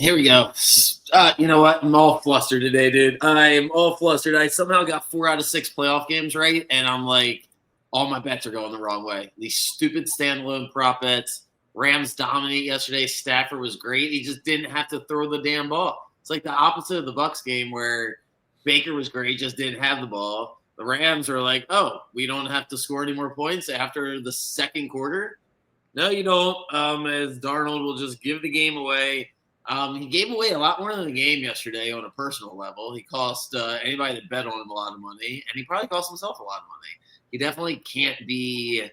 Here we go. You know what? I'm all flustered today, dude. I am all flustered. I somehow got 4 out of 6 playoff games right, and I'm like, all my bets are going the wrong way. These stupid standalone prop bets. Rams dominate yesterday. Stafford was great. He just didn't have to throw the damn ball. It's like the opposite of the Bucs game where Baker was great, just didn't have the ball. The Rams are like, oh, we don't have to score any more points after the second quarter. No, you don't. As Darnold will just give the game away. He gave away a lot more than the game yesterday on a personal level. He cost anybody that bet on him a lot of money, and he probably cost himself a lot of money. He definitely can't be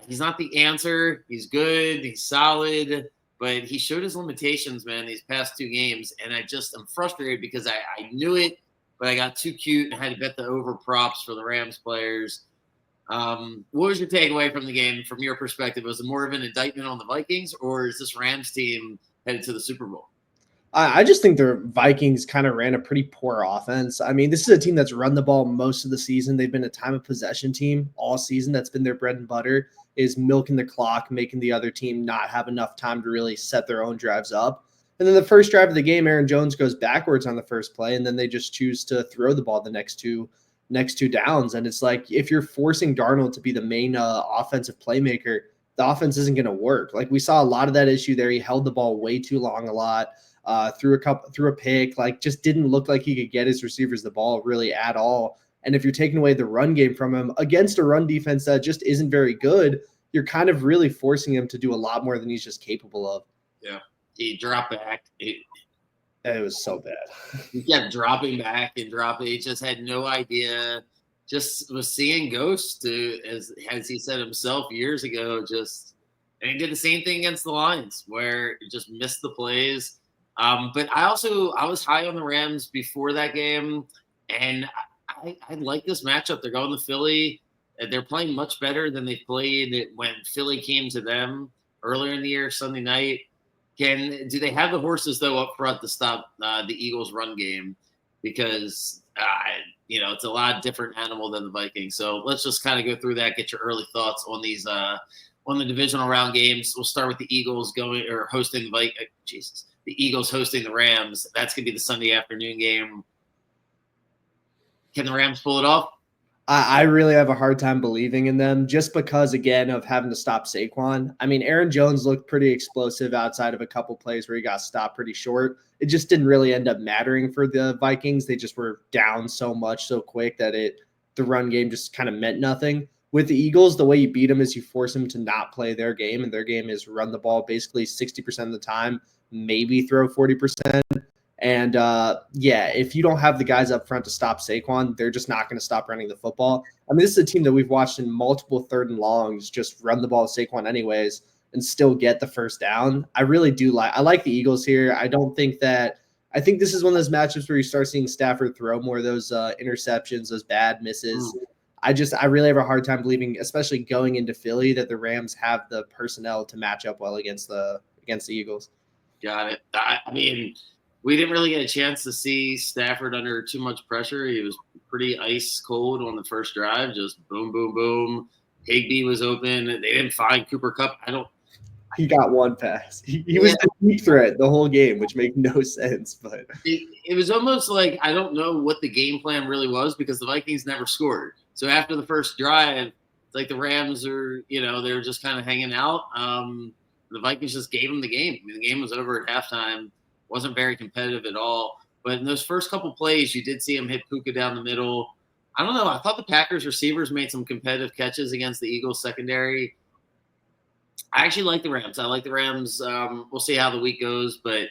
he's not the answer. He's good. He's solid. But he showed his limitations, man, these past 2 games. And I'm frustrated because I knew it, but I got too cute and had to bet the over props for the Rams players. What was your takeaway from the game from your perspective? Was it more of an indictment on the Vikings, or is this Rams team headed to the Super Bowl? I just think the Vikings kind of ran a pretty poor offense. I mean, this is a team that's run the ball most of the season. They've been a time of possession team all season. That's been their bread and butter, is milking the clock, making the other team not have enough time to really set their own drives up. And then the first drive of the game, Aaron Jones goes backwards on the first play, and then they just choose to throw the ball the next two downs. And it's like, if you're forcing Darnold to be the main offensive playmaker, the offense isn't going to work. Like, we saw a lot of that issue there. He held the ball way too long a lot. Threw a pick, like just didn't look like he could get his receivers the ball really at all. And if you're taking away the run game from him against a run defense that just isn't very good, you're kind of really forcing him to do a lot more than he's just capable of. Yeah. He dropped back. It was so bad. He kept dropping back and dropping. He just had no idea. Just was seeing ghosts, as he said himself years ago. And he did the same thing against the Lions, where he just missed the plays. But I was high on the Rams before that game, and I like this matchup. They're going to Philly. They're playing much better than they played when Philly came to them earlier in the year, Sunday night. Do they have the horses, though, up front to stop the Eagles' run game? Because, it's a lot different animal than the Vikings. So let's just kind of go through that, get your early thoughts on these on the divisional round games. We'll start with the Eagles hosting the Vikings. The Eagles hosting the Rams. That's going to be the Sunday afternoon game. Can the Rams pull it off? I really have a hard time believing in them just because, again, of having to stop Saquon. I mean, Aaron Jones looked pretty explosive outside of a couple plays where he got stopped pretty short. It just didn't really end up mattering for the Vikings. They just were down so much so quick that the run game just kind of meant nothing. With the Eagles, the way you beat them is you force them to not play their game, and their game is run the ball basically 60% of the time, maybe throw 40%. And if you don't have the guys up front to stop Saquon, they're just not going to stop running the football. I mean, this is a team that we've watched in multiple third and longs just run the ball with Saquon anyways and still get the first down. I really do I like the Eagles here. I think this is one of those matchups where you start seeing Stafford throw more of those interceptions, those bad misses. I really have a hard time believing, especially going into Philly, that the Rams have the personnel to match up well against the Eagles. Got it. I mean, we didn't really get a chance to see Stafford under too much pressure. He was pretty ice cold on the first drive, just boom, boom, boom. Higbee was open. They didn't find Cooper Kupp. He got one pass. He was the deep threat the whole game, which made no sense. But it was almost like I don't know what the game plan really was because the Vikings never scored. So after the first drive, like the Rams are, they're just kind of hanging out. The Vikings just gave them the game. I mean, the game was over at halftime. Wasn't very competitive at all. But in those first couple plays, you did see him hit Puka down the middle. I don't know. I thought the Packers receivers made some competitive catches against the Eagles secondary. I actually like the Rams. I like the Rams. We'll see how the week goes. But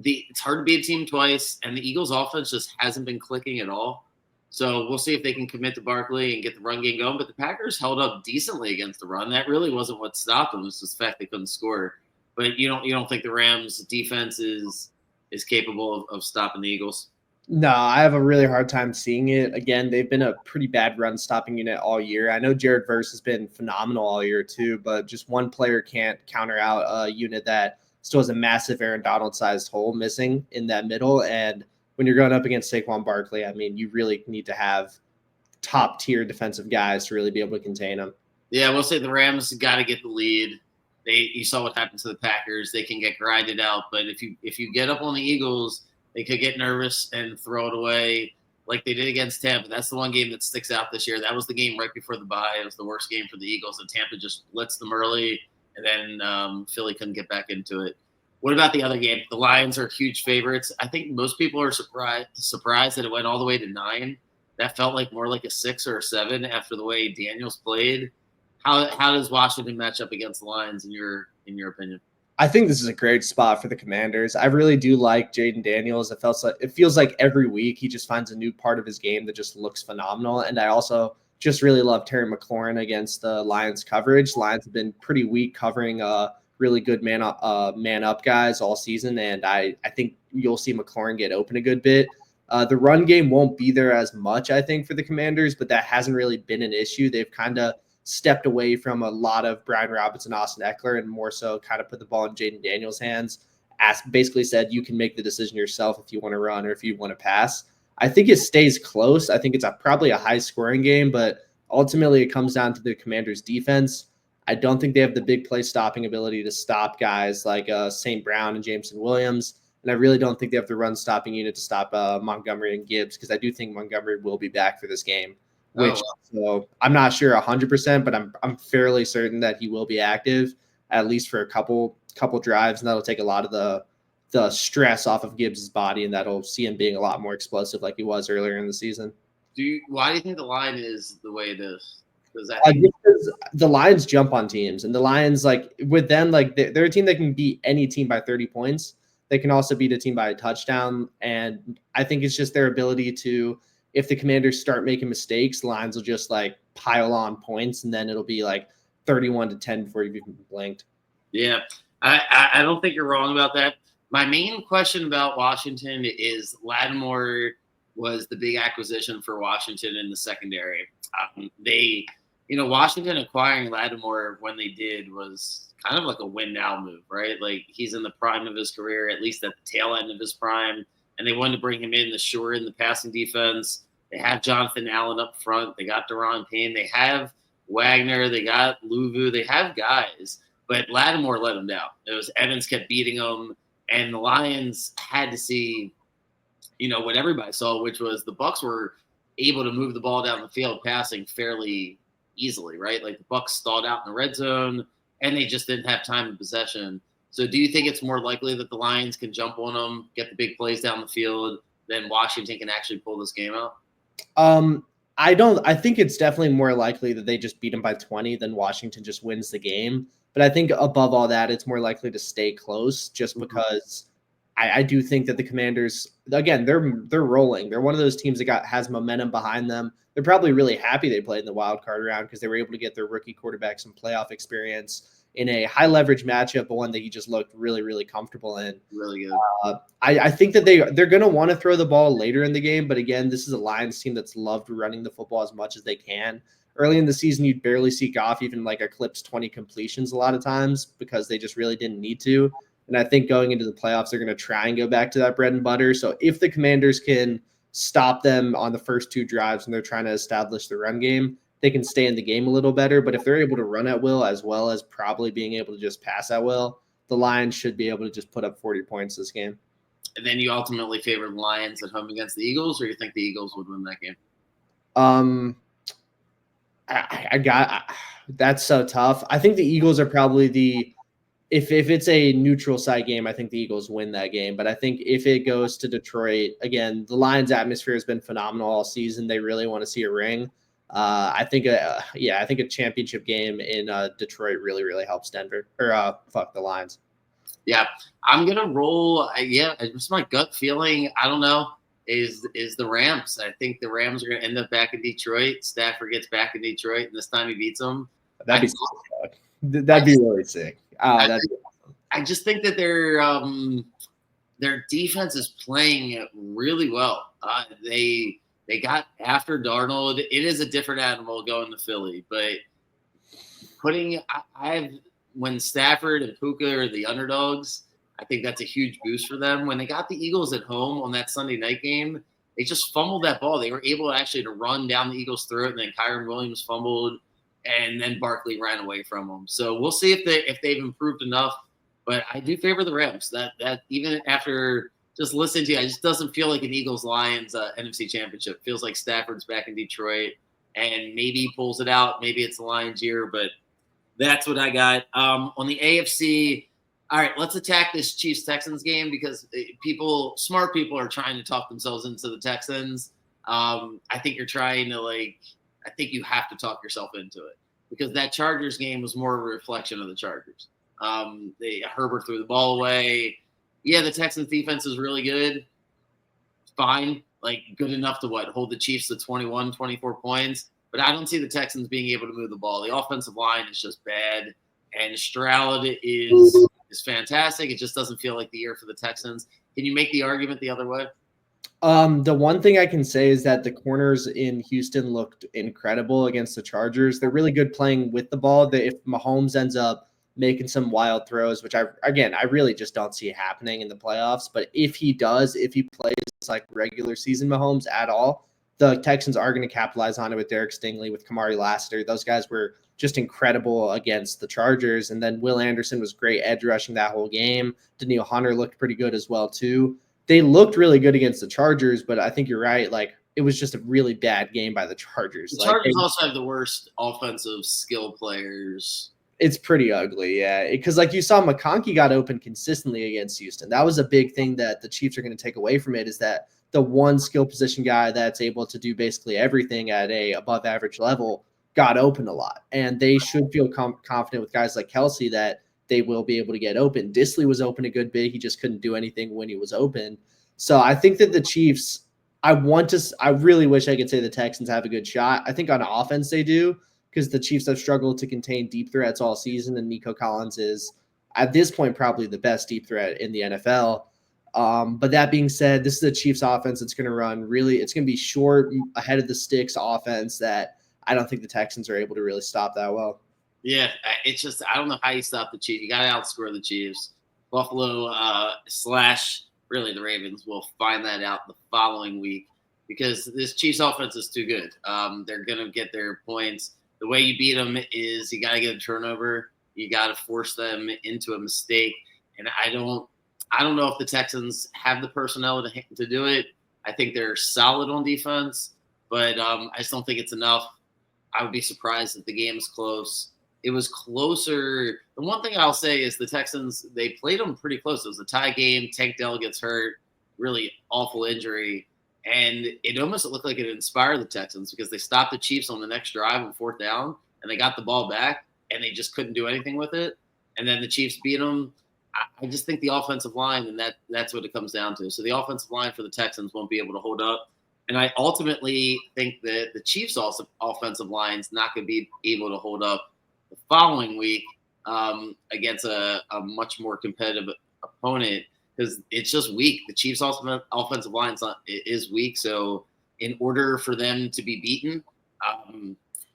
it's hard to beat a team twice, and the Eagles' offense just hasn't been clicking at all. So we'll see if they can commit to Barkley and get the run game going. But the Packers held up decently against the run. That really wasn't what stopped them. It was just the fact they couldn't score. But you don't think the Rams' defense is capable of stopping the Eagles? No, I have a really hard time seeing it. Again, they've been a pretty bad run-stopping unit all year. I know Jared Verse has been phenomenal all year too, but just one player can't counter out a unit that still has a massive Aaron Donald-sized hole missing in that middle. And when you're going up against Saquon Barkley, I mean, you really need to have top-tier defensive guys to really be able to contain him. Yeah, we'll say the Rams got to get the lead. You saw what happened to the Packers. They can get grinded out, but if you get up on the Eagles, they could get nervous and throw it away like they did against Tampa. That's the one game that sticks out this year. That was the game right before the bye. It was the worst game for the Eagles, and Tampa just blitzed them early, and then Philly couldn't get back into it. What about the other game? The Lions are huge favorites. I think most people are surprised that it went all the way to 9. That felt like more like a 6 or a 7 after the way Daniels played. How does Washington match up against the Lions in your opinion? I think this is a great spot for the Commanders. I really do like Jaden Daniels. It feels like every week he just finds a new part of his game that just looks phenomenal. And I also just really love Terry McLaurin against the Lions coverage. Lions have been pretty weak covering really good man up guys all season, and I think you'll see McLaurin get open a good bit. The run game won't be there as much, I think, for the Commanders, but that hasn't really been an issue. They've kind of stepped away from a lot of Brian Robinson, Austin Eckler, and more so kind of put the ball in Jaden Daniels' hands. Basically said you can make the decision yourself if you want to run or if you want to pass. I think it stays close. I think it's probably a high-scoring game, but ultimately it comes down to the Commanders' defense. I don't think they have the big play stopping ability to stop guys like St. Brown and Jameson Williams. And I really don't think they have the run stopping unit to stop Montgomery and Gibbs, because I do think Montgomery will be back for this game. So I'm not sure 100%, but I'm fairly certain that he will be active at least for a couple drives, and that'll take a lot of the stress off of Gibbs' body, and that'll see him being a lot more explosive like he was earlier in the season. Why do you think the line is the way it is? Because the Lions jump on teams, and the Lions, like with them, like they're a team that can beat any team by 30 points. They can also beat a team by a touchdown, and I think it's just their ability to, if the Commanders start making mistakes, Lions will just like pile on points, and then it'll be like 31-10 before you've even blinked. Yeah, I don't think you're wrong about that. My main question about Washington is Lattimore was the big acquisition for Washington in the secondary. Washington acquiring Lattimore when they did was kind of like a win now move, right? Like he's in the prime of his career, at least at the tail end of his prime. And they wanted to bring him in to shore in the passing defense. They have Jonathan Allen up front. They got Daron Payne. They have Wagner. They got Luvu. They have guys. But Lattimore let him down. It was Evans kept beating him. And the Lions had to see, what everybody saw, which was the Bucs were able to move the ball down the field passing fairly easily, right? Like the Bucs stalled out in the red zone, and they just didn't have time in possession. So do you think it's more likely that the Lions can jump on them, get the big plays down the field, than Washington can actually pull this game out? I think it's definitely more likely that they just beat them by 20 than Washington just wins the game. But I think above all that, it's more likely to stay close, just because I do think that the Commanders, again, they're rolling. They're one of those teams that has momentum behind them. They're probably really happy they played in the wild card round, because they were able to get their rookie quarterback some playoff experience in a high leverage matchup, but one that he just looked really, really comfortable in. Really good. I think that they're going to want to throw the ball later in the game. But again, this is a Lions team that's loved running the football as much as they can. Early in the season, you'd barely see Goff even like eclipse 20 completions a lot of times, because they just really didn't need to. And I think going into the playoffs, they're going to try and go back to that bread and butter. So if the Commanders can stop them on the first 2 drives and they're trying to establish the run game, they can stay in the game a little better. But if they're able to run at will, as well as probably being able to just pass at will, the Lions should be able to just put up 40 points this game. And then you ultimately favor the Lions at home against the Eagles, or you think the Eagles would win that game? That's so tough. I think the Eagles are probably if it's a neutral site game, I think the Eagles win that game. But I think if it goes to Detroit, again, the Lions atmosphere has been phenomenal all season. They really want to see a ring. I think a championship game in Detroit really, really helps Denver or the Lions. Yeah, I'm gonna roll. Just my gut feeling. I don't know. Is the Rams? I think the Rams are gonna end up back in Detroit. Stafford gets back in Detroit, and this time he beats them. That'd be really sick. I just think that their defense is playing really well. They got after Darnold. It is a different animal going to Philly, but when Stafford and Puka are the underdogs, I think that's a huge boost for them. When they got the Eagles at home on that Sunday night game, they just fumbled that ball. They were able to run down the Eagles' throat, and then Kyron Williams fumbled. and then Barkley ran away from them. So we'll see if they've improved enough. But I do favor the Rams. That even after just listening to you, it just doesn't feel like an Eagles-Lions NFC Championship. It feels like Stafford's back in Detroit, and maybe he pulls it out. Maybe it's the Lions' year, but that's what I got. On the AFC, all right, let's attack this Chiefs-Texans game because smart people are trying to talk themselves into the Texans. I think you're trying to I think you have to talk yourself into it because that Chargers game was more of a reflection of the Chargers. Herbert threw the ball away. Yeah, the Texans defense is really good. Fine. Good enough to hold the Chiefs to 21, 24 points. But I don't see the Texans being able to move the ball. The offensive line is just bad. And Stroud is fantastic. It just doesn't feel like the year for the Texans. Can you make the argument the other way? The one thing I can say is that the corners in Houston looked incredible against the Chargers. They're really good playing with the ball. If Mahomes ends up making some wild throws, which I really just don't see happening in the playoffs. But if he plays like regular season Mahomes at all, the Texans are going to capitalize on it with Derek Stingley, with Kamari Lassiter. Those guys were just incredible against the Chargers. And then Will Anderson was great edge rushing that whole game. Danielle Hunter looked pretty good as well, too. They looked really good against the Chargers, but I think you're right. It was just a really bad game by the Chargers. The Chargers also have the worst offensive skill players. It's pretty ugly, yeah. Because you saw McConkey got open consistently against Houston. That was a big thing that the Chiefs are going to take away from it, is that the one skill position guy that's able to do basically everything at a above average level got open a lot. And they should feel confident with guys like Kelsey that they will be able to get open. Disley was open a good bit. He just couldn't do anything when he was open. So I think that the Chiefs, I really wish I could say the Texans have a good shot. I think on offense they do, because the Chiefs have struggled to contain deep threats all season, and Nico Collins is, at this point, probably the best deep threat in the NFL. But that being said, this is a Chiefs offense that's going to run it's going to be short, ahead of the sticks offense that I don't think the Texans are able to really stop that well. Yeah, it's just, I don't know how you stop the Chiefs. You got to outscore the Chiefs. Buffalo / really the Ravens will find that out the following week because this Chiefs offense is too good. They're going to get their points. The way you beat them is you got to get a turnover. You got to force them into a mistake. And I don't know if the Texans have the personnel to do it. I think they're solid on defense, but I just don't think it's enough. I would be surprised if the game is close. It was closer. The one thing I'll say is the Texans, they played them pretty close. It was a tie game. Tank Dell gets hurt, really awful injury. And it almost looked like it inspired the Texans because they stopped the Chiefs on the next drive on 4th down, and they got the ball back, and they just couldn't do anything with it. And then the Chiefs beat them. I just think the offensive line, and that's what it comes down to. So the offensive line for the Texans won't be able to hold up. And I ultimately think that the Chiefs' offensive line is not going to be able to hold up the following week against a much more competitive opponent because it's just weak. The Chiefs' offensive line is weak. So in order for them to be beaten,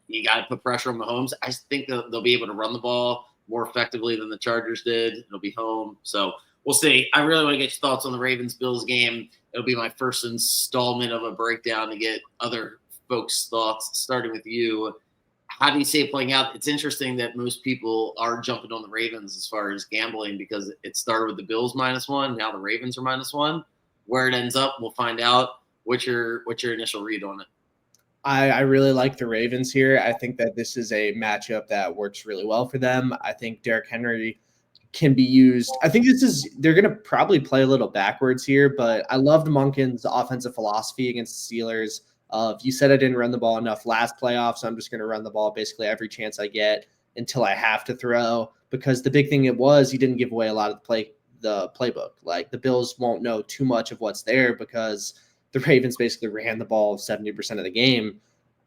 you got to put pressure on Mahomes. I think they'll be able to run the ball more effectively than the Chargers did. It'll be home. So we'll see. I really want to get your thoughts on the Ravens-Bills game. It'll be my first installment of a breakdown to get other folks' thoughts, starting with you. How do you see it playing out? It's interesting that most people are jumping on the Ravens as far as gambling because it started with the Bills -1. Now the Ravens are -1. Where it ends up, we'll find out. What's your initial read on it? I really like the Ravens here. I think that this is a matchup that works really well for them. I think Derrick Henry can be used. I think they're going to probably play a little backwards here, but I loved Monken's offensive philosophy against the Steelers. You said I didn't run the ball enough last playoff, so I'm just going to run the ball basically every chance I get until I have to throw, because the big thing he didn't give away a lot of the playbook. Like the Bills won't know too much of what's there because the Ravens basically ran the ball 70% of the game.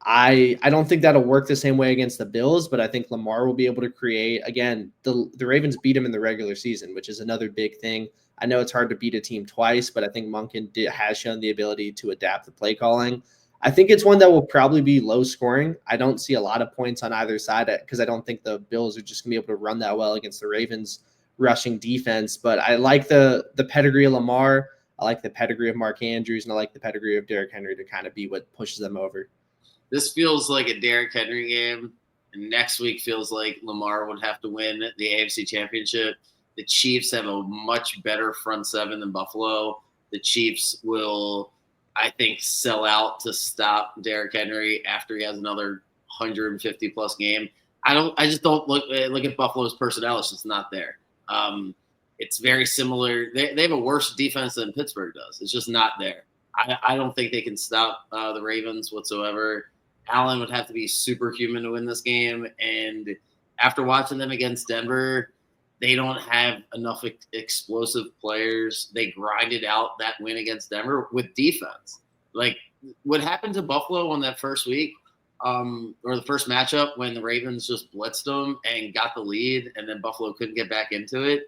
I don't think that'll work the same way against the Bills, but I think Lamar will be able to create. Again, the Ravens beat him in the regular season, which is another big thing. I know it's hard to beat a team twice, but I think Monken has shown the ability to adapt the play calling. I think it's one that will probably be low scoring. I don't see a lot of points on either side because I don't think the Bills are just going to be able to run that well against the Ravens rushing defense. But I like the pedigree of Lamar. I like the pedigree of Mark Andrews, and I like the pedigree of Derrick Henry to kind of be what pushes them over. This feels like a Derrick Henry game And next week feels like Lamar would have to win the AFC Championship. The Chiefs have a much better front seven than Buffalo. The Chiefs will, I think, sell out to stop Derrick Henry after he has another 150-plus game. I just don't look at Buffalo's personnel. It's just not there. It's very similar. They have a worse defense than Pittsburgh does. It's just not there. I don't think they can stop the Ravens whatsoever. Allen would have to be superhuman to win this game. And after watching them against Denver, they don't have enough explosive players. They grinded out that win against Denver with defense. Like what happened to Buffalo on that first week, or the first matchup when the Ravens just blitzed them and got the lead, and then Buffalo couldn't get back into it.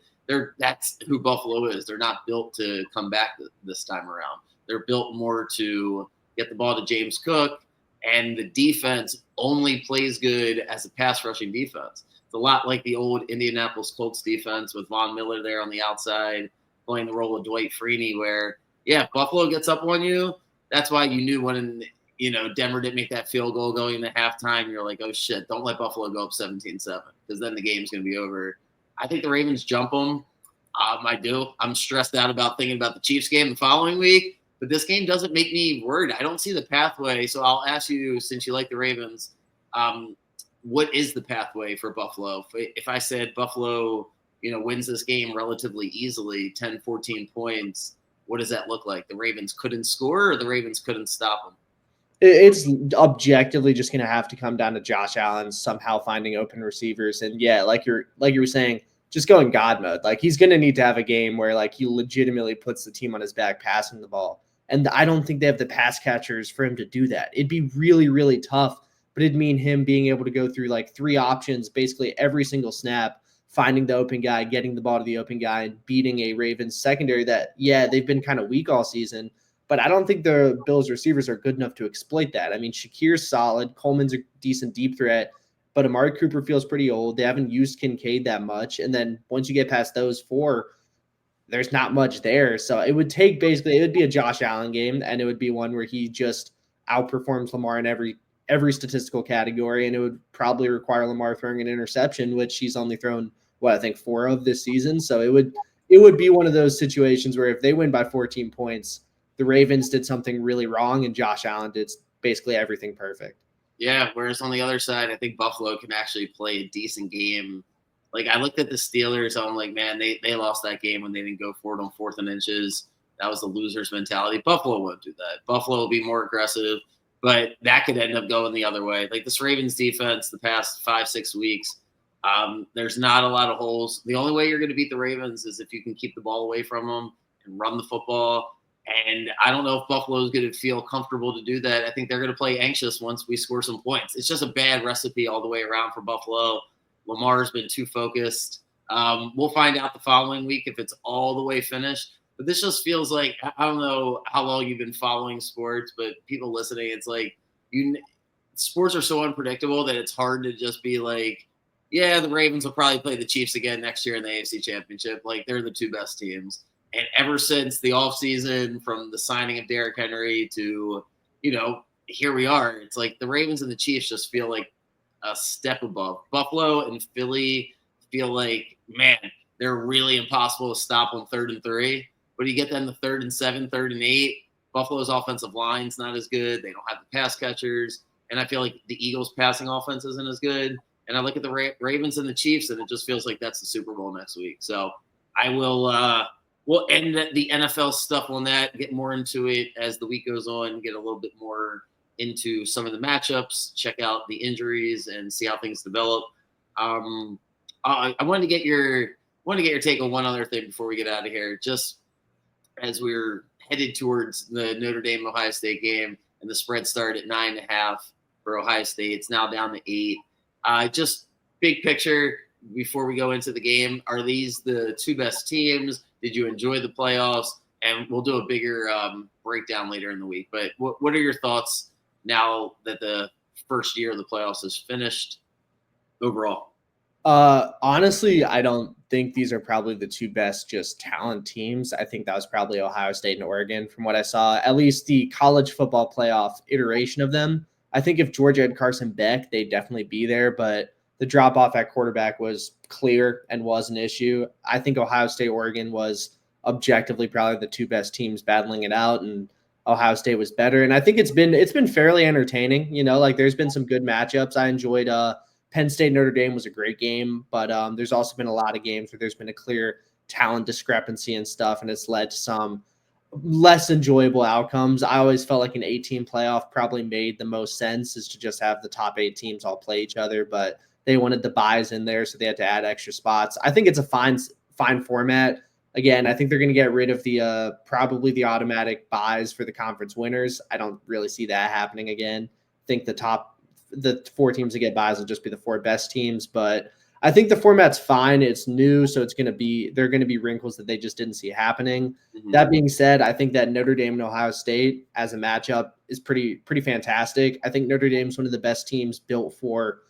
That's who Buffalo is. They're not built to come back this time around. They're built more to get the ball to James Cook, and the defense only plays good as a pass rushing defense. It's a lot like the old Indianapolis Colts defense with Von Miller there on the outside playing the role of Dwight Freeney, where, yeah, if Buffalo gets up on you, that's why you knew when, Denver didn't make that field goal going into halftime. You're like, oh, shit, don't let Buffalo go up 17-7 because then the game's going to be over. I think the Ravens jump them. I do. I'm stressed out about thinking about the Chiefs game the following week, but this game doesn't make me worried. I don't see the pathway. So I'll ask you, since you like the Ravens, what is the pathway for Buffalo? If I said Buffalo, wins this game relatively easily, 10, 14 points, what does that look like? The Ravens couldn't score or the Ravens couldn't stop them? It's objectively just going to have to come down to Josh Allen somehow finding open receivers. And yeah, like you were saying, just going God mode. Like he's going to need to have a game where like he legitimately puts the team on his back passing the ball. And I don't think they have the pass catchers for him to do that. It'd be really, really tough, but it'd mean him being able to go through like three options, basically every single snap, finding the open guy, getting the ball to the open guy, and beating a Ravens secondary that, yeah, they've been kind of weak all season. But I don't think the Bills receivers are good enough to exploit that. I mean, Shakir's solid. Coleman's a decent deep threat. But Amari Cooper feels pretty old. They haven't used Kincaid that much. And then once you get past those four, there's not much there. So it would be a Josh Allen game, and it would be one where he just outperforms Lamar in every statistical category. And it would probably require Lamar throwing an interception, which he's only thrown, I think 4 of this season. So it would be one of those situations where if they win by 14 points, the Ravens did something really wrong and Josh Allen did basically everything perfect. Yeah, whereas on the other side, I think Buffalo can actually play a decent game. Like, I looked at the Steelers, I'm like, man, they lost that game when they didn't go for it on 4th and inches. That was the loser's mentality. Buffalo won't do that. Buffalo will be more aggressive, but that could end up going the other way. Like, this Ravens defense the past 5-6 weeks, there's not a lot of holes. The only way you're going to beat the Ravens is if you can keep the ball away from them and run the football. And I don't know if Buffalo is going to feel comfortable to do that. I think they're going to play anxious once we score some points. It's just a bad recipe all the way around for Buffalo. Lamar's been too focused. We'll find out the following week if it's all the way finished. But this just feels like, I don't know how long you've been following sports, but people listening, it's like sports are so unpredictable that it's hard to just be like, yeah, the Ravens will probably play the Chiefs again next year in the AFC Championship. Like, they're the 2 best teams. And ever since the offseason, from the signing of Derrick Henry to, here we are, it's like the Ravens and the Chiefs just feel like a step above. Buffalo and Philly feel like, man, they're really impossible to stop on 3rd and 3. But you get them to 3rd and 7, 3rd and 8. Buffalo's offensive line's not as good. They don't have the pass catchers. And I feel like the Eagles' passing offense isn't as good. And I look at the Ravens and the Chiefs, and it just feels like that's the Super Bowl next week. So I will we'll end the NFL stuff on that, get more into it as the week goes on, get a little bit more into some of the matchups, check out the injuries, and see how things develop. I wanted to get your take on one other thing before we get out of here. Just as we're headed towards the Notre Dame Ohio State game, and the spread started at 9.5 for Ohio State. It's now down to 8. Just big picture before we go into the game, are these the 2 best teams? Did you enjoy the playoffs? And we'll do a bigger breakdown later in the week. But what are your thoughts now that the first year of the playoffs is finished overall? Honestly, I don't think these are probably the 2 best just talent teams. I think that was probably Ohio State and Oregon from what I saw. At least the college football playoff iteration of them I think if Georgia had Carson Beck, they'd definitely be there, but the drop off at quarterback was clear and was an issue. I think Ohio State, Oregon was objectively probably the two best teams battling it out, and Ohio State was better. And I think it's been fairly entertaining. Like there's been some good matchups. I enjoyed Penn State Notre Dame was a great game, but there's also been a lot of games where there's been a clear talent discrepancy and stuff, and it's led to some less enjoyable outcomes. I always felt like an 8-team playoff probably made the most sense, is to just have the top 8 teams all play each other, but they wanted the buys in there, so they had to add extra spots. I think it's a fine format. Again, I think they're going to get rid of the probably the automatic buys for the conference winners. I don't really see that happening again. I think the 4 teams that get buys will just be the 4 best teams, but I think the format's fine. It's new, so there are going to be wrinkles that they just didn't see happening. Mm-hmm. That being said, I think that Notre Dame and Ohio State as a matchup is pretty fantastic. I think Notre Dame's one of the best teams built for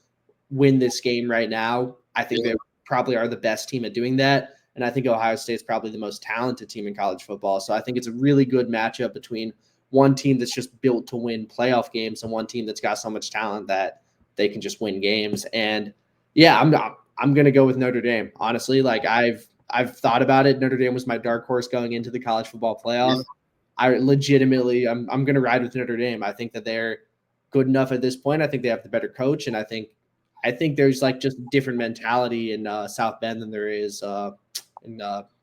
win this game right now. I think they probably are the best team at doing that. And I think Ohio State's probably the most talented team in college football. So I think it's a really good matchup between one team that's just built to win playoff games and one team that's got so much talent that they can just win games. And yeah, I'm going to go with Notre Dame. Honestly, like I've thought about it. Notre Dame was my dark horse going into the college football playoff. Yeah. I'm going to ride with Notre Dame. I think that they're good enough at this point. I think they have the better coach, and I think there's like just different mentality in South Bend than there is in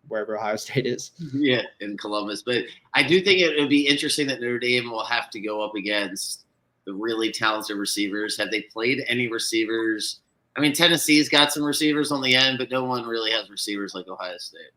wherever Ohio State is. Yeah, in Columbus. But I do think it would be interesting that Notre Dame will have to go up against the really talented receivers. Have they played any receivers? I mean, Tennessee's got some receivers on the end, but no one really has receivers like Ohio State.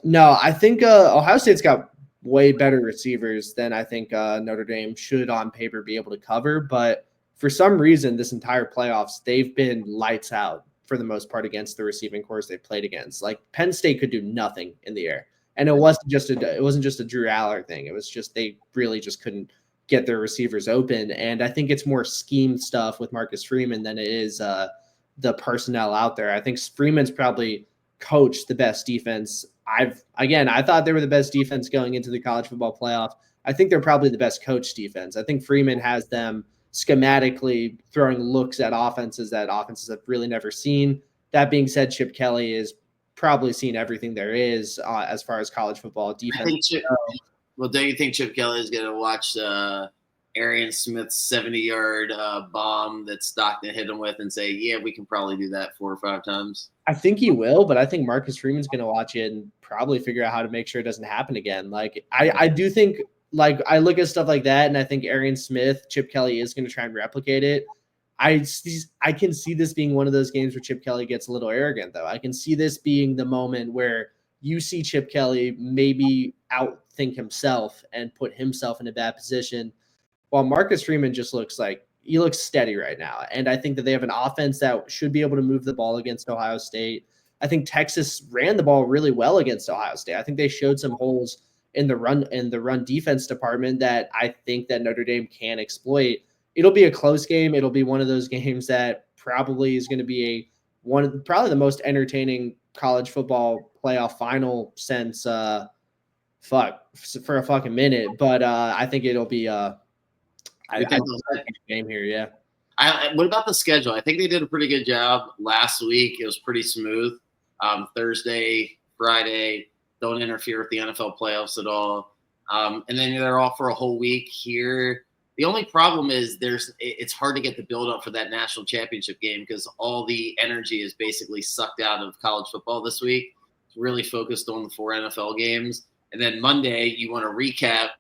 No, I think Ohio State's got way better receivers than I think Notre Dame should on paper be able to cover. But for some reason, this entire playoffs, they've been lights out for the most part against the receiving corps they played against. Like Penn State could do nothing in the air, and it wasn't just a Drew Aller thing. It was just they really just couldn't get their receivers open. And I think it's more scheme stuff with Marcus Freeman than it is the personnel out there. I think Freeman's probably coached the best defense. I thought they were the best defense going into the college football playoff. I think they're probably the best coach defense. I think Freeman has them schematically throwing looks at offenses that offenses have really never seen. That being said, Chip Kelly is probably seen everything there is as far as college football defense. Well, don't you think Chip Kelly is going to watch Arian Smith's 70-yard bomb that Stockton hit him with and say, yeah, we can probably do that 4 or 5 times? I think he will, but I think Marcus Freeman's going to watch it and probably figure out how to make sure it doesn't happen again. Like, I do think, like, I look at stuff like that, and I think Arian Smith, Chip Kelly is going to try and replicate it. I can see this being one of those games where Chip Kelly gets a little arrogant, though. I can see this being the moment where you see Chip Kelly maybe outthink himself and put himself in a bad position, while Marcus Freeman just looks steady right now. And I think that they have an offense that should be able to move the ball against Ohio State. I think Texas ran the ball really well against Ohio State. I think they showed some holes in the run defense department that I think that Notre Dame can exploit. It'll be a close game. It'll be one of those games that probably is going to be probably the most entertaining college football playoff final since for a fucking minute. But I think it'll be I think game here, yeah. What about the schedule? I think they did a pretty good job last week. It was pretty smooth. Thursday, Friday, don't interfere with the NFL playoffs at all. And then they're off for a whole week here. The only problem is it's hard to get the build up for that national championship game because all the energy is basically sucked out of college football this week. It's really focused on the 4 NFL games. And then Monday, you want to recap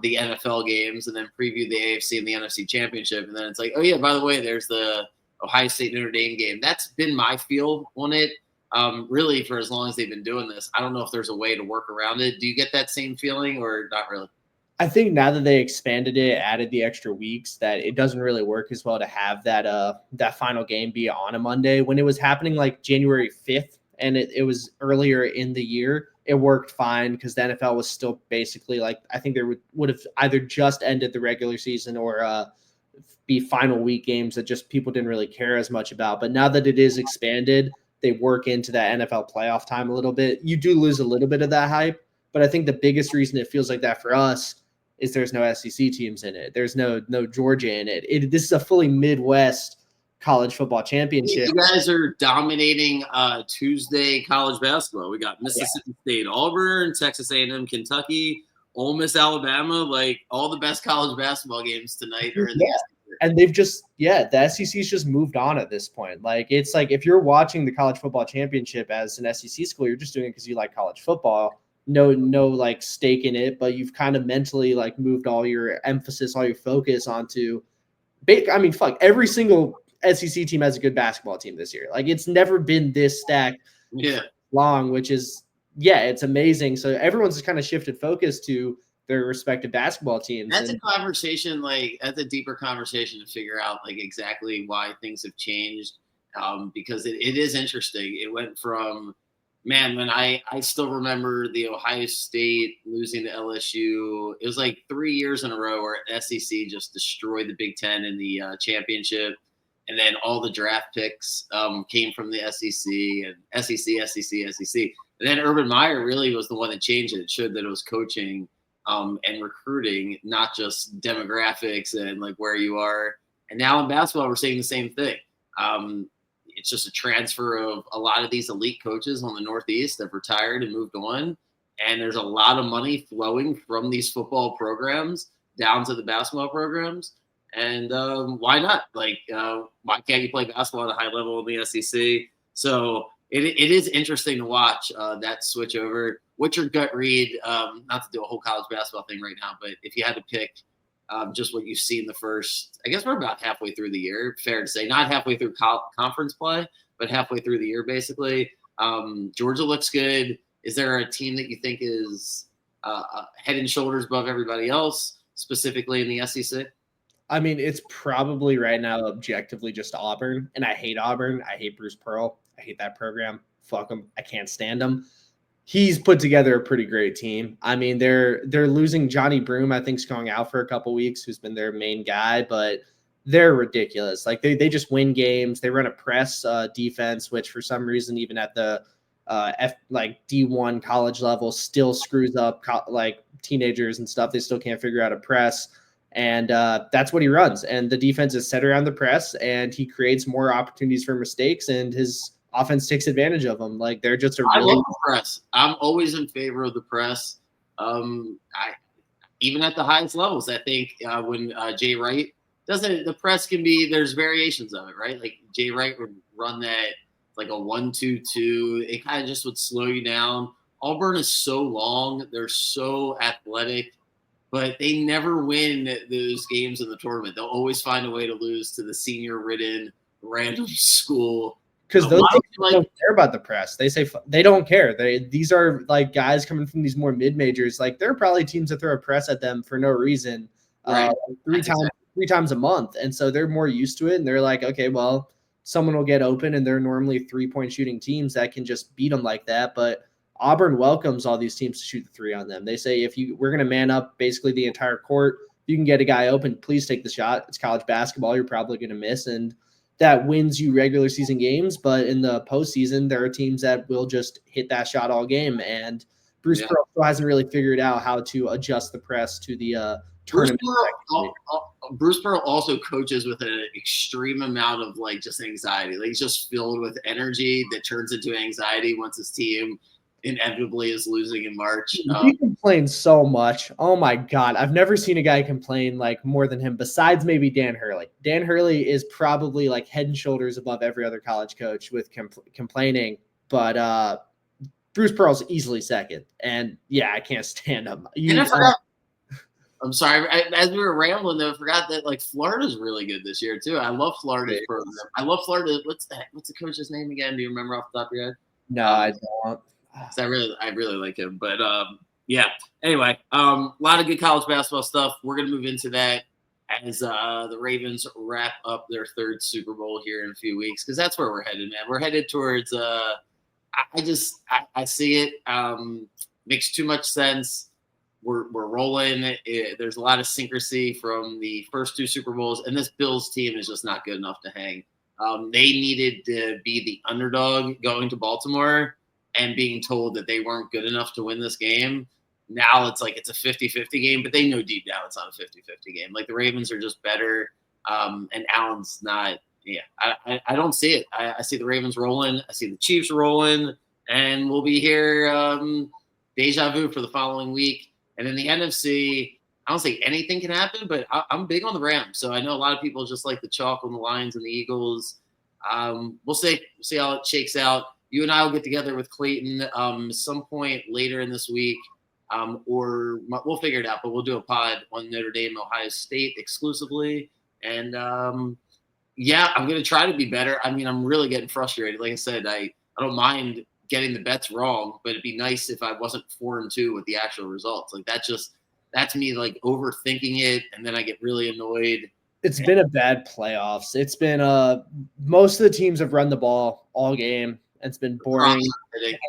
the NFL games and then preview the AFC and the NFC championship. And then it's like, oh yeah, by the way, there's the Ohio State Notre Dame game. That's been my feel on it. Really for as long as they've been doing this. I don't know if there's a way to work around it. Do you get that same feeling or not really? I think now that they expanded it, added the extra weeks, that it doesn't really work as well to have that final game be on a Monday. When it was happening like January 5th and it was earlier in the year, it worked fine because the NFL was still basically like, I think there would have either just ended the regular season or be final week games that just people didn't really care as much about. But now that it is expanded, they work into that NFL playoff time a little bit. You do lose a little bit of that hype, but I think the biggest reason it feels like that for us is there's no SEC teams in it. There's no Georgia in it. This is a fully Midwest college football championship. You guys are dominating Tuesday college basketball. We got Mississippi State, Auburn, Texas A&M, Kentucky, Ole Miss, Alabama. Like all the best college basketball games tonight are in the SEC. And they've just, the SEC's just moved on at this point. Like, it's like if you're watching the college football championship as an SEC school, you're just doing it because you like college football. No, like stake in it, but you've kind of mentally like moved all your emphasis, all your focus onto. I mean, fuck, every single SEC team has a good basketball team this year. Like, it's never been this stacked long, which is, it's amazing. So everyone's just kind of shifted focus to their respective basketball teams. That's a conversation, like that's a deeper conversation to figure out like exactly why things have changed. Because it is interesting. It went from, man, when I still remember the Ohio State losing to LSU. It was like 3 years in a row where SEC just destroyed the Big Ten in the championship. And then all the draft picks came from the SEC and SEC. And then Urban Meyer really was the one that changed it. It showed that it was coaching and recruiting, not just demographics and like where you are. And now in basketball, we're seeing the same thing. It's just a transfer of a lot of these elite coaches on the Northeast that have retired and moved on. And there's a lot of money flowing from these football programs down to the basketball programs. And why not? Like, why can't you play basketball at a high level in the SEC? So it is interesting to watch that switch over. What's your gut read? Not to do a whole college basketball thing right now, but if you had to pick just what you've seen the first, I guess we're about halfway through the year, fair to say, not halfway through conference play, but halfway through the year, basically. Georgia looks good. Is there a team that you think is head and shoulders above everybody else, specifically in the SEC? I mean, it's probably right now objectively just Auburn, and I hate Auburn. I hate Bruce Pearl. I hate that program. Fuck him. I can't stand him. He's put together a pretty great team. I mean, they're losing Johnny Broome, I think, is going out for a couple weeks, who's been their main guy, but they're ridiculous. Like they just win games. They run a press defense, which for some reason, even at the D1 college level, still screws up like teenagers and stuff. They still can't figure out a press. And that's what he runs. And the defense is set around the press, and he creates more opportunities for mistakes, and his offense takes advantage of them. Like they're just I love the press. I'm always in favor of the press. Even at the highest levels, I think when Jay Wright does it, the press can be, there's variations of it, right? Like Jay Wright would run that like a 1-2-2. It kind of just would slow you down. Auburn is so long. They're so athletic, but they never win those games in the tournament. They'll always find a way to lose to the senior-ridden random school. Because those people don't care about the press. They say they don't care. These are like guys coming from these more mid majors. Like there are probably teams that throw a press at them for no reason, right. three times a month, and so they're more used to it. And they're like, okay, well, someone will get open, and they're normally 3-point shooting teams that can just beat them like that. But Auburn welcomes all these teams to shoot the three on them. They say we're going to man up basically the entire court. If you can get a guy open, please take the shot. It's college basketball. You're probably going to miss, and that wins you regular season games. But in the postseason, there are teams that will just hit that shot all game. And Bruce Pearl still hasn't really figured out how to adjust the press to the tournament. Bruce Pearl also coaches with an extreme amount of like just anxiety. Like he's just filled with energy that turns into anxiety once his team inevitably is losing in March. He complains so much. Oh my God. I've never seen a guy complain like more than him, besides maybe Dan Hurley. Dan Hurley is probably like head and shoulders above every other college coach with complaining. But Bruce Pearl's easily second. And yeah, I can't stand him. And I forgot. I'm sorry. As we were rambling, though, I forgot that like Florida's really good this year too. I love Florida's program. I love Florida. What's the coach's name again? Do you remember off the top of your head? No, I don't. I really like him. But yeah. Anyway, a lot of good college basketball stuff. We're gonna move into that as the Ravens wrap up their third Super Bowl here in a few weeks, because that's where we're headed, man. We're headed towards. I see it. Makes too much sense. We're rolling. There's a lot of syncrecy from the first two Super Bowls, and this Bills team is just not good enough to hang. They needed to be the underdog going to Baltimore and being told that they weren't good enough to win this game. now it's like it's a 50-50 game, but they know deep down it's not a 50-50 game. Like the Ravens are just better, and Allen's not. Yeah, I don't see it. I see the Ravens rolling. I see the Chiefs rolling, and we'll be here deja vu for the following week. And in the NFC, I don't say anything can happen, but I'm big on the Rams. So I know a lot of people just like the chalk on the Lions and the Eagles. We'll see. We'll see how it shakes out. You and I will get together with Clayton some point later in this week, or we'll figure it out. But we'll do a pod on Notre Dame, Ohio State exclusively. And yeah, I'm going to try to be better. I mean, I'm really getting frustrated. Like I said, I don't mind getting the bets wrong, but it'd be nice if I wasn't 4-2 with the actual results. Like that's me like overthinking it, and then I get really annoyed. It's been a bad playoffs. It's been most of the teams have run the ball all game. It's been boring.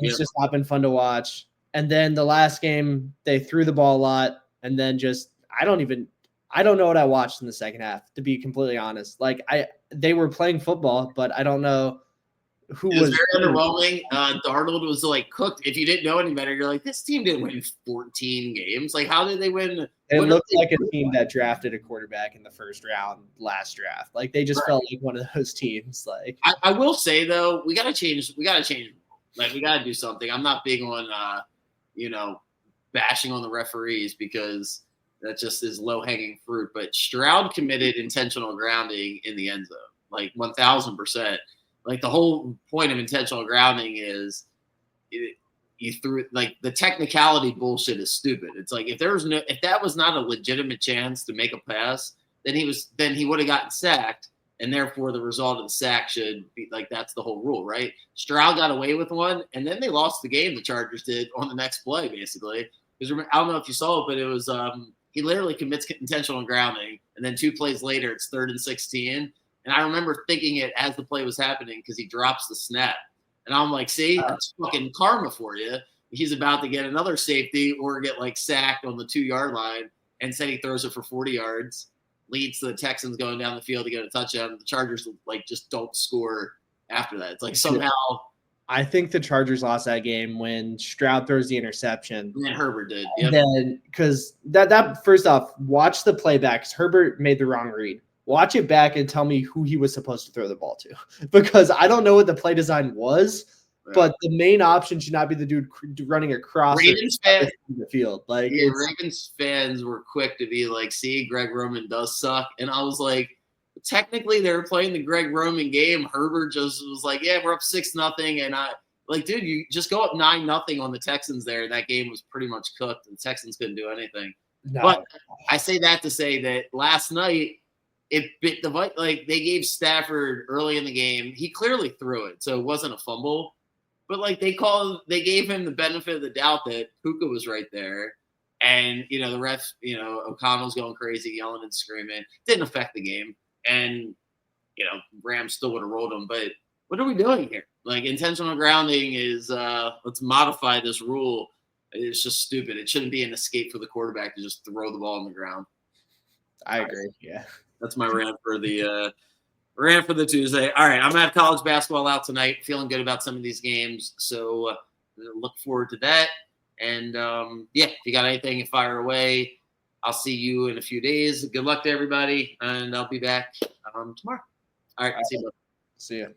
It's just not been fun to watch. And then the last game, they threw the ball a lot, and then just I don't know what I watched in the second half, to be completely honest. Like they were playing football, but I don't know who was very underwhelming. Darnold was like cooked. If you didn't know any better, you're like, this team didn't win 14 games. Like, how did they win? It looked like a team that drafted a quarterback in the first round last draft. Like they just felt like one of those teams. Like I will say though, we gotta change. Like we gotta do something. I'm not big on bashing on the referees because that just is low hanging fruit. But Stroud committed intentional grounding in the end zone, like 1,000%. Like the whole point of intentional grounding is you threw like the technicality bullshit is stupid. It's like if that was not a legitimate chance to make a pass, then he would have gotten sacked, and therefore the result of the sack should be like that's the whole rule, right? Stroud got away with one, and then they lost the game. The Chargers did on the next play, basically. Because I don't know if you saw it, but it was he literally commits intentional grounding, and then 2 plays later, it's 3rd and 16. And I remember thinking it as the play was happening because he drops the snap. And I'm like, see, that's fucking karma for you. He's about to get another safety or get like sacked on the 2-yard line. And said he throws it for 40 yards, leads to the Texans going down the field to get a touchdown. The Chargers like just don't score after that. It's like somehow. I think the Chargers lost that game when Stroud throws the interception. And Herbert did. Yep. And then because that first off, watch the playback. Herbert made the wrong read. Watch it back and tell me who he was supposed to throw the ball to, because I don't know what the play design was, but the main option should not be the dude running across the field. Like Ravens fans were quick to be like, see, Greg Roman does suck. And I was like, technically they were playing the Greg Roman game. Herbert just was like, yeah, we're up 6-0. And I like, dude, you just go up 9-0 on the Texans there. That game was pretty much cooked. The Texans couldn't do anything. No. But I say that to say that last night, it bit the like they gave Stafford early in the game. He clearly threw it, so it wasn't a fumble. But like they gave him the benefit of the doubt that Puka was right there, and the ref, O'Connell's going crazy, yelling and screaming. Didn't affect the game, and Rams still would have rolled them. But what are we doing here? Like intentional grounding is let's modify this rule. It's just stupid. It shouldn't be an escape for the quarterback to just throw the ball on the ground. I agree. Yeah. That's my rant for the Tuesday. All right, I'm gonna have college basketball out tonight. Feeling good about some of these games, so look forward to that. And if you got anything, you fire away. I'll see you in a few days. Good luck to everybody, and I'll be back tomorrow. All right, see you. See you.